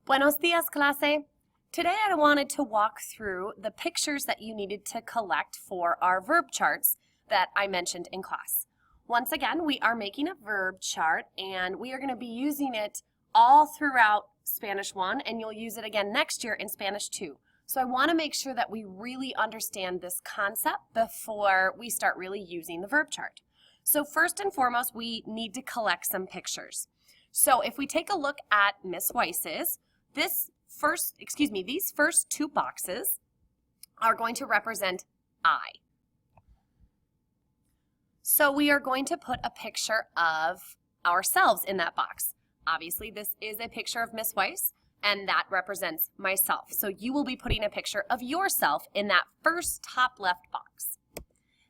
Buenos dias, clase. Today I wanted to walk through the pictures that you needed to collect for our verb charts that I mentioned in class. Once again, we are making a verb chart and we are going to be using it all throughout Spanish 1 and you'll use it again next year in Spanish 2. So I want to make sure that we really understand this concept before we start really using the verb chart. So first and foremost, we need to collect some pictures. So if we take a look at Miss Weiss's, these first two boxes are going to represent I. So we are going to put a picture of ourselves in that box. Obviously, this is a picture of Miss Weiss, and that represents myself. So you will be putting a picture of yourself in that first top left box.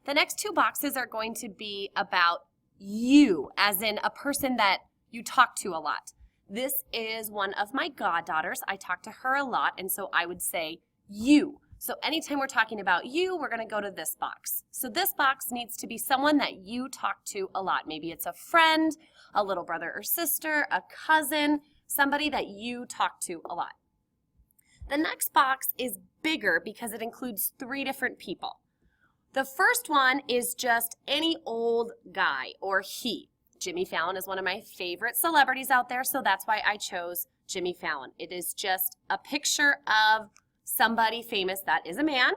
The next two boxes are going to be about you, as in a person that you talk to a lot. This is one of my goddaughters. I talk to her a lot, and so I would say you. So anytime we're talking about you, we're going to go to this box. So this box needs to be someone that you talk to a lot. Maybe it's a friend, a little brother or sister, a cousin, somebody that you talk to a lot. The next box is bigger because it includes 3 different people. The first one is just any old guy or he. Jimmy Fallon is one of my favorite celebrities out there, so that's why I chose Jimmy Fallon. It is just a picture of somebody famous that is a man,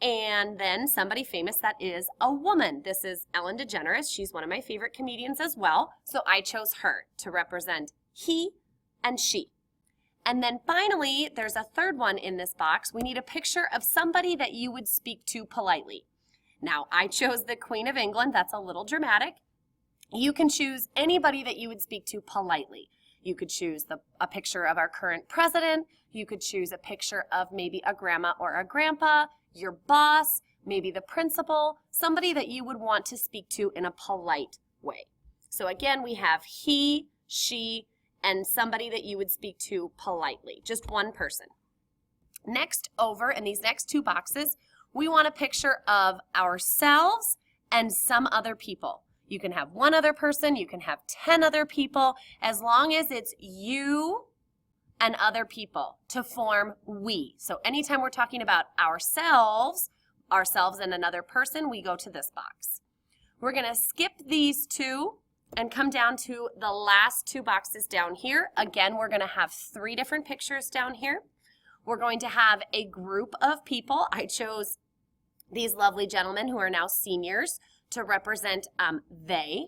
and then somebody famous that is a woman. This is Ellen DeGeneres. She's one of my favorite comedians as well, so I chose her to represent he and she. And then finally, there's a third one in this box. We need a picture of somebody that you would speak to politely. Now, I chose the Queen of England. That's a little dramatic. You can choose anybody that you would speak to politely. You could choose a picture of our current president. You could choose a picture of maybe a grandma or a grandpa, your boss, maybe the principal, somebody that you would want to speak to in a polite way. So again, we have he, she, and somebody that you would speak to politely, just one person. Next over, in these next 2 boxes, we want a picture of ourselves and some other people. You can have 1 other person, you can have 10 other people, as long as it's you and other people to form we. So anytime we're talking about ourselves and another person, we go to this box. We're going to skip these 2 and come down to the last 2 boxes down here. Again, we're going to have 3 different pictures down here. We're going to have a group of people. I chose these lovely gentlemen who are now seniors to represent they.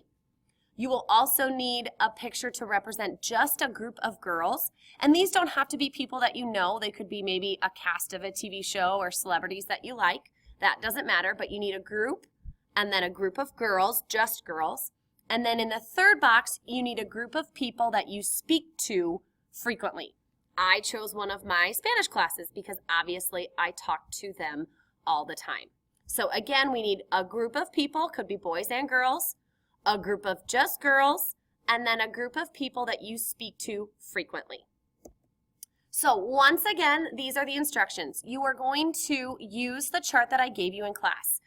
You will also need a picture to represent just a group of girls. And these don't have to be people that you know. They could be maybe a cast of a TV show or celebrities that you like. That doesn't matter, but you need a group and then a group of girls, just girls. And then in the third box, you need a group of people that you speak to frequently. I chose one of my Spanish classes because obviously I talk to them all the time. So again, we need a group of people, could be boys and girls, a group of just girls, and then a group of people that you speak to frequently. So once again, these are the instructions. You are going to use the chart that I gave you in class.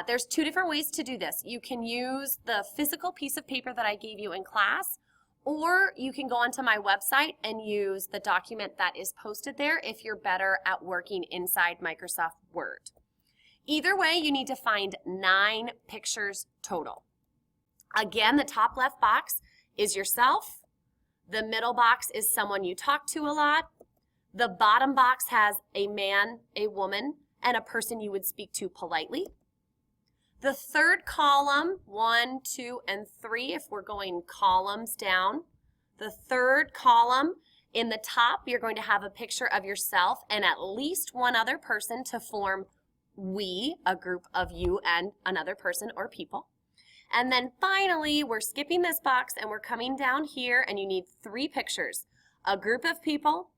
There's 2 different ways to do this. You can use the physical piece of paper that I gave you in class, or you can go onto my website and use the document that is posted there if you're better at working inside Microsoft Word. Either way, you need to find 9 pictures total. Again, the top left box is yourself. The middle box is someone you talk to a lot. The bottom box has a man, a woman, and a person you would speak to politely. The third column, 1, 2, and 3, if we're going columns down. The third column, in the top, you're going to have a picture of yourself and at least 1 other person to form we, a group of you and another person or people. And then finally, we're skipping this box and we're coming down here and you need 3 pictures. A group of people,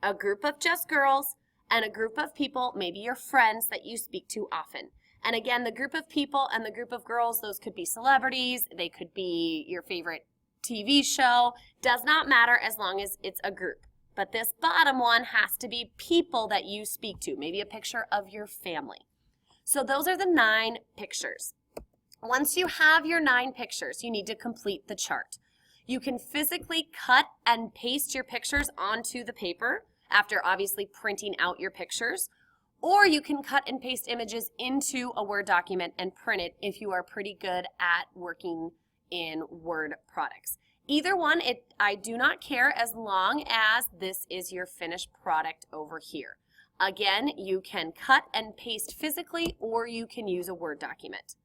a group of just girls, and a group of people, maybe your friends that you speak to often. And again, the group of people and the group of girls, those could be celebrities, they could be your favorite TV show, does not matter as long as it's a group. But this bottom one has to be people that you speak to, maybe a picture of your family. So those are the 9 pictures. Once you have your 9 pictures, you need to complete the chart. You can physically cut and paste your pictures onto the paper after obviously printing out your pictures, or you can cut and paste images into a Word document and print it if you are pretty good at working in Word products. Either one, I do not care as long as this is your finished product over here. Again, you can cut and paste physically or you can use a Word document.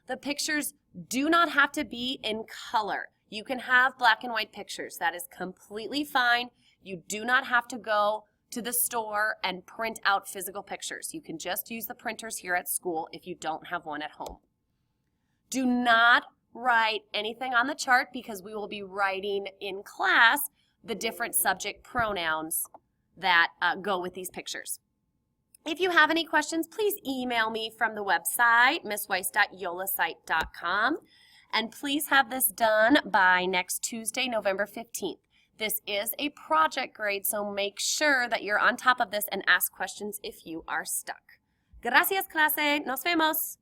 The pictures do not have to be in color. You can have black and white pictures. That is completely fine. You do not have to go to the store and print out physical pictures. You can just use the printers here at school if you don't have one at home. Do not write anything on the chart because we will be writing in class the different subject pronouns that go with these pictures. If you have any questions, please email me from the website, missweiss.yolasite.com, and please have this done by next Tuesday, November 15th. This is a project grade, so make sure that you're on top of this and ask questions if you are stuck. Gracias, clase. Nos vemos.